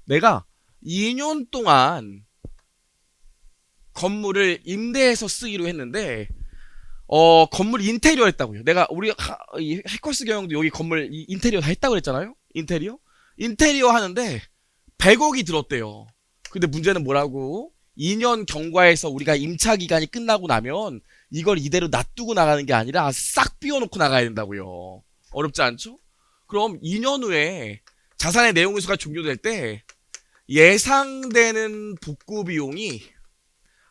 내가 2년 동안 건물을 임대해서 쓰기로 했는데 건물 인테리어 했다고요. 내가 우리 이 해커스 경영도 여기 건물 인테리어 다 했다고 그랬잖아요. 인테리어 하는데 100억이 들었대요. 근데 문제는 뭐라고? 2년 경과에서 우리가 임차 기간이 끝나고 나면 이걸 이대로 놔두고 나가는 게 아니라 싹 비워놓고 나가야 된다고요. 어렵지 않죠? 그럼 2년 후에 자산의 내용회수가 종료될 때 예상되는 복구 비용이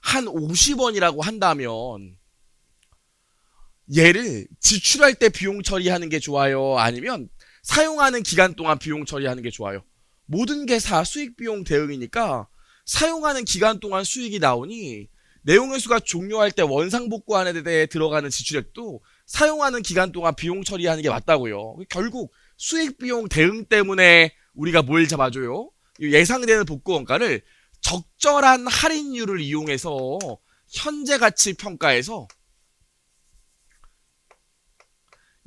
한 50원이라고 한다면 얘를 지출할 때 비용 처리하는 게 좋아요? 아니면 사용하는 기간 동안 비용 처리하는 게 좋아요? 모든 게 다 수익 비용 대응이니까 사용하는 기간 동안 수익이 나오니 내용회수가 종료할 때 원상복구하는 데 들어가는 지출액도 사용하는 기간 동안 비용 처리하는 게 맞다고요. 결국 수익 비용 대응 때문에 우리가 뭘 잡아줘요? 예상되는 복구 원가를 적절한 할인율을 이용해서 현재 가치 평가에서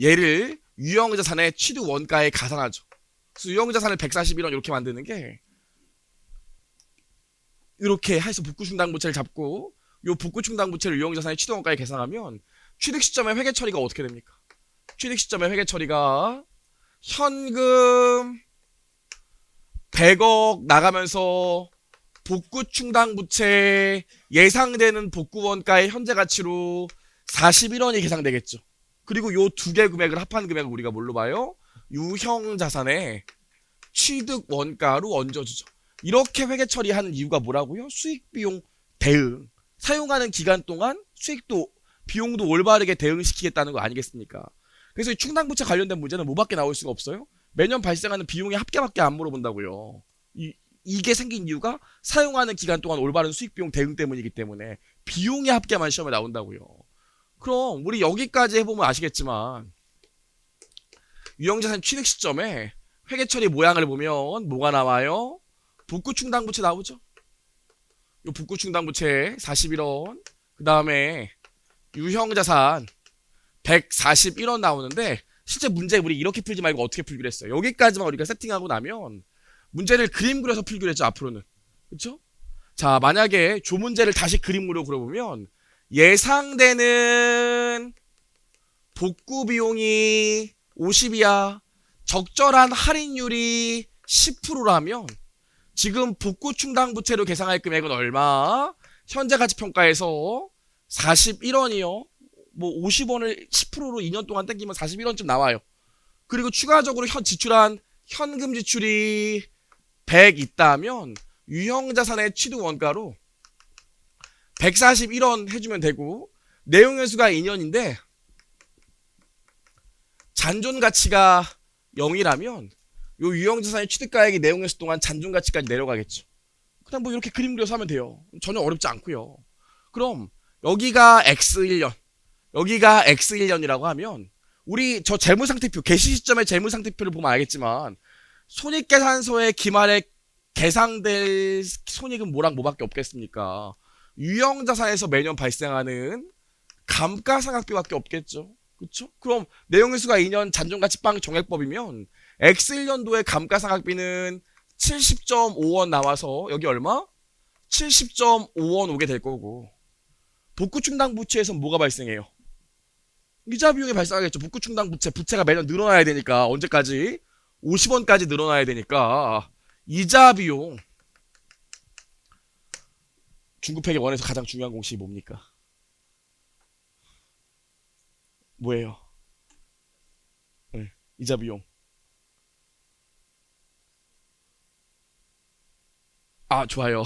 얘를 유형자산의 취득 원가에 가산하죠. 그래서 유형자산을 141원 이렇게 만드는 게 이렇게 해서 복구충당부채를 잡고 요 복구충당부채를 유형자산의 취득 원가에 계산하면 취득 시점의 회계 처리가 어떻게 됩니까? 취득 시점의 회계 처리가 현금 100억 나가면서 복구충당부채 예상되는 복구원가의 현재 가치로 41원이 계산되겠죠. 그리고 요 두 개 금액을 합한 금액을 우리가 뭘로 봐요? 유형자산의 취득 원가로 얹어주죠. 이렇게 회계 처리하는 이유가 뭐라고요? 수익비용 대응. 사용하는 기간 동안 수익도 비용도 올바르게 대응시키겠다는 거 아니겠습니까? 그래서 이 충당부채 관련된 문제는 뭐밖에 나올 수가 없어요? 매년 발생하는 비용의 합계밖에 안 물어본다고요. 이게 생긴 이유가 사용하는 기간 동안 올바른 수익비용 대응 때문이기 때문에 비용의 합계만 시험에 나온다고요. 그럼 우리 여기까지 해보면 아시겠지만 유형자산 취득 시점에 회계처리 모양을 보면 뭐가 나와요? 복구충당부채 나오죠? 요 복구충당부채 41원 그 다음에 유형자산 141원 나오는데 실제 문제 우리 이렇게 풀지 말고 어떻게 풀기로 했어요? 여기까지만 우리가 세팅하고 나면 문제를 그림 그려서 풀기로 했죠. 앞으로는. 그쵸? 자, 만약에 조문제를 다시 그림으로 그려보면 예상되는 복구 비용이 50이야. 적절한 할인율이 10%라면 지금 복구 충당부채로 계산할 금액은 얼마? 현재 가치 평가에서 41원이요. 뭐 50원을 10%로 2년 동안 땡기면 41원쯤 나와요. 그리고 추가적으로 지출한 현금 지출이 100 있다면 유형자산의 취득 원가로 141원 해주면 되고 내용회수가 2년인데 잔존 가치가 0이라면 요 유형자산의 취득가액이 내용회수 동안 잔존 가치까지 내려가겠죠. 그냥 뭐 이렇게 그림 그려서 하면 돼요. 전혀 어렵지 않고요. 그럼 여기가 X1년 여기가 X1년이라고 하면 우리 저 재무상태표 개시 시점의 재무상태표를 보면 알겠지만 손익계산서의 기말에 계상될 손익은 뭐랑 뭐밖에 없겠습니까? 유형자산에서 매년 발생하는 감가상각비밖에 없겠죠. 그쵸? 그럼 내용회수가 2년 잔존가치빵 정액법이면 X1년도의 감가상각비는 70.5원 나와서 여기 얼마? 70.5원 오게 될 거고 복구충당부채에서 뭐가 발생해요? 이자 비용이 발생하겠죠. 복구충당부채 부채가 매년 늘어나야 되니까 언제까지? 50원까지 늘어나야 되니까 이자 비용 중급회계 원에서 가장 중요한 공식이 뭡니까? 뭐예요? 네, 이자 비용. 아, 좋아요.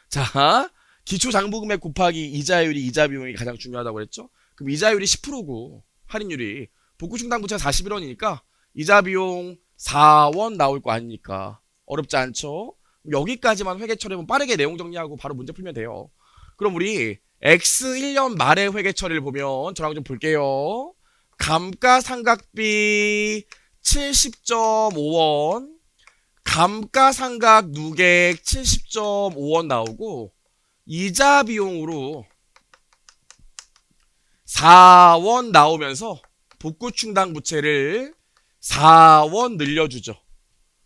자, 기초장부금액 곱하기 이자율이 이자 비용이 가장 중요하다고 그랬죠? 그럼 이자율이 10%고 할인율이 복구충당부채가 41원이니까 이자 비용 4원 나올 거 아닙니까? 어렵지 않죠? 여기까지만 회계 처리하면 빠르게 내용 정리하고 바로 문제 풀면 돼요. 그럼 우리 X1년 말의 회계 처리를 보면 저랑 좀 볼게요. 감가상각비 70.5원 감가상각 누객 70.5원 나오고 이자 비용으로 4원 나오면서 복구충당 부채를 4원 늘려주죠.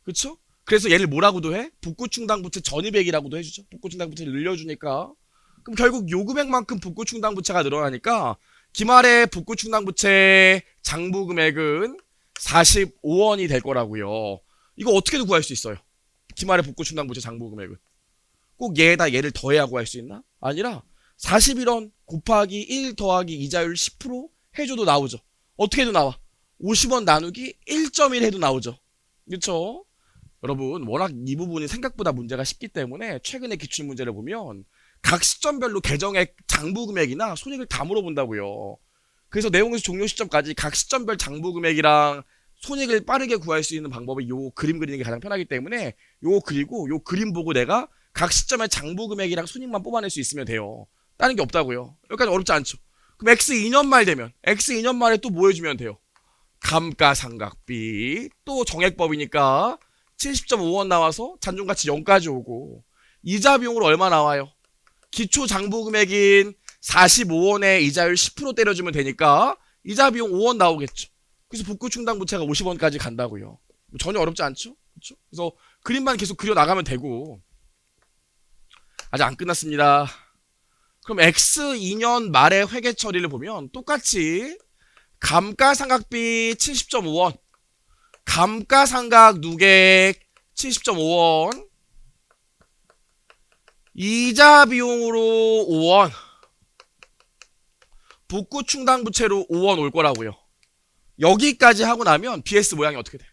그쵸? 그래서 얘를 뭐라고도 해? 복구충당부채 전입액이라고도 해주죠. 복구충당부채를 늘려주니까. 그럼 결국 요 금액만큼 복구충당부채가 늘어나니까 기말의 복구충당부채 장부금액은 45원이 될 거라고요. 이거 어떻게든 구할 수 있어요. 기말의 복구충당부채 장부금액은. 꼭 얘에다 얘를 더해야 구할 수 있나? 아니라 41원 곱하기 1 더하기 이자율 10% 해줘도 나오죠. 어떻게 해도 나와. 50원 나누기 1.1 해도 나오죠. 그쵸? 여러분 워낙 이 부분이 생각보다 문제가 쉽기 때문에 최근에 기출문제를 보면 각 시점별로 계정액 장부금액이나 손익을 다 물어본다고요. 그래서 내용에서 종료 시점까지 각 시점별 장부금액이랑 손익을 빠르게 구할 수 있는 방법이 요 그림 그리는 게 가장 편하기 때문에 요 그리고 요 그림 보고 내가 각 시점의 장부금액이랑 손익만 뽑아낼 수 있으면 돼요. 다른 게 없다고요. 여기까지 어렵지 않죠. 그럼 X 2년 말 되면 X 2년 말에 또 뭐 해주면 돼요? 감가상각비 또 정액법이니까 70.5원 나와서 잔존가치 0까지 오고 이자 비용으로 얼마 나와요? 기초 장부금액인 45원에 이자율 10% 때려주면 되니까 이자 비용 5원 나오겠죠. 그래서 복구충당부채가 50원까지 간다고요. 전혀 어렵지 않죠? 그렇죠? 그래서 그림만 계속 그려 나가면 되고 아직 안 끝났습니다. 그럼 X 2년 말의 회계 처리를 보면 똑같이 감가상각비 70.5원 감가상각 누객 70.5원 이자 비용으로 5원 복구충당부채로 5원 올 거라고요. 여기까지 하고 나면 BS 모양이 어떻게 돼?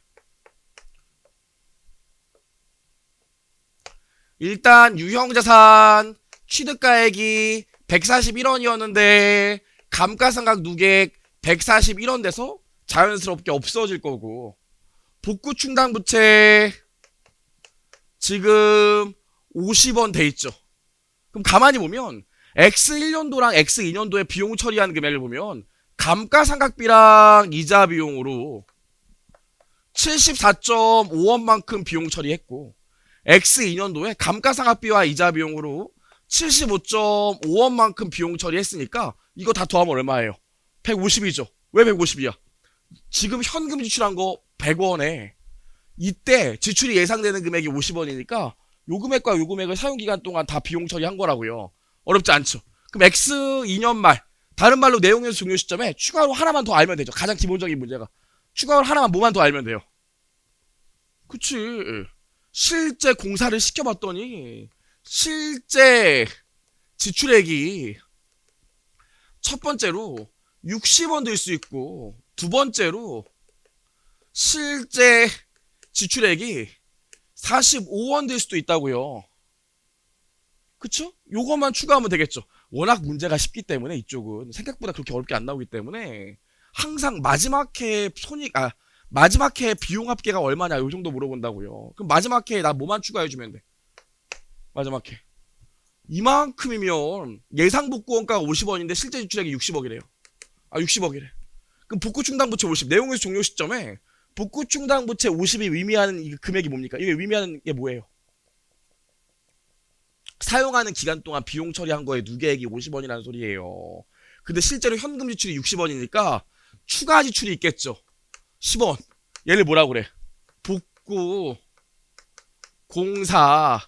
일단 유형자산 취득가액이 141원이었는데 감가상각 누객 141원 돼서 자연스럽게 없어질 거고 복구충당부채 지금 50원 돼 있죠. 그럼 가만히 보면 X1년도랑 X2년도의 비용 처리한 금액을 보면 감가상각비랑 이자 비용으로 74.5원만큼 비용 처리했고 X2년도에 감가상각비와 이자 비용으로 75.5원만큼 비용 처리했으니까 이거 다 더하면 얼마예요? 150이죠. 왜 150이야? 지금 현금 지출한 거 100원에 이때 지출이 예상되는 금액이 50원이니까 요 금액과 요 금액을 사용기간 동안 다 비용 처리한 거라고요. 어렵지 않죠. 그럼 X 2년 말 다른 말로 내용에서 종료 시점에 추가로 하나만 더 알면 되죠. 가장 기본적인 문제가 추가로 하나만 뭐만 더 알면 돼요. 그치. 실제 공사를 시켜봤더니 실제 지출액이 첫 번째로 60원 들 수 있고 두 번째로 실제 지출액이 45원 될 수도 있다고요. 그쵸? 요것만 추가하면 되겠죠. 워낙 문제가 쉽기 때문에 이쪽은 생각보다 그렇게 어렵게 안 나오기 때문에 항상 마지막 해 마지막 해 비용 합계가 얼마냐 요 정도 물어본다고요. 그럼 마지막 해에 나 뭐만 추가해주면 돼? 마지막 해 이만큼이면 예상 복구원가가 50원인데 실제 지출액이 60억이래요. 60억이래. 그럼 복구충당부채 50 내용에서 종료 시점에 복구충당부채 50이 의미하는 이 금액이 뭡니까? 이게 의미하는 게 뭐예요? 사용하는 기간 동안 비용 처리한 거에 누계액이 50원이라는 소리예요. 근데 실제로 현금 지출이 60원이니까 추가 지출이 있겠죠. 10원. 얘를 뭐라고 그래? 복구 공사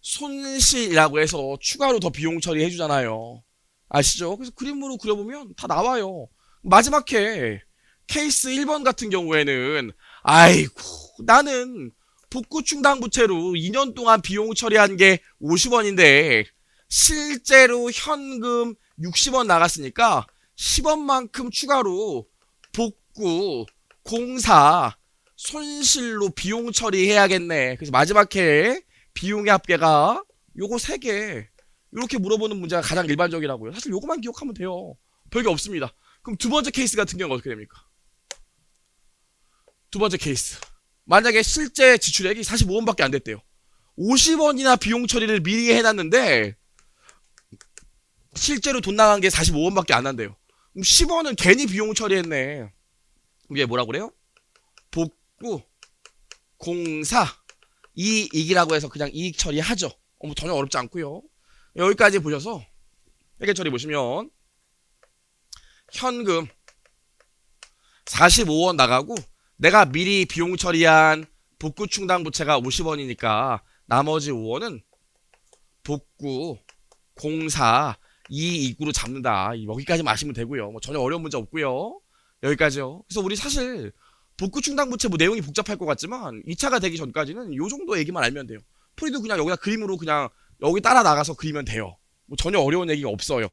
손실이라고 해서 추가로 더 비용 처리해 주잖아요. 아시죠? 그래서 그림으로 그려보면 다 나와요. 마지막 해 케이스 1번 같은 경우에는 아이고 나는 복구충당부채로 2년 동안 비용 처리한 게 50원인데 실제로 현금 60원 나갔으니까 10원만큼 추가로 복구 공사 손실로 비용 처리해야겠네. 그래서 마지막 해 비용의 합계가 요거 3개 이렇게 물어보는 문제가 가장 일반적이라고요. 사실 요거만 기억하면 돼요. 별게 없습니다. 그럼 두 번째 케이스 같은 경우는 어떻게 됩니까? 두 번째 케이스 만약에 실제 지출액이 45원밖에 안 됐대요. 50원이나 비용 처리를 미리 해놨는데 실제로 돈 나간 게 45원밖에 안 한대요. 그럼 10원은 괜히 비용 처리했네. 이게 뭐라고 그래요? 복구 공사 이익이라고 해서 그냥 이익 처리하죠. 전혀 어렵지 않고요. 여기까지 보셔서 회계 처리 보시면 현금 45원 나가고 내가 미리 비용 처리한 복구 충당 부채가 50원이니까 나머지 5원은 복구 공사 이익으로 잡는다. 여기까지 마시면 되고요. 뭐 전혀 어려운 문제 없고요. 여기까지요. 그래서 우리 사실 복구 충당 부채 뭐 내용이 복잡할 것 같지만 2차가 되기 전까지는 요 정도 얘기만 알면 돼요. 풀이도 그냥 여기다 그림으로 그냥 여기 따라 나가서 그리면 돼요. 뭐 전혀 어려운 얘기가 없어요.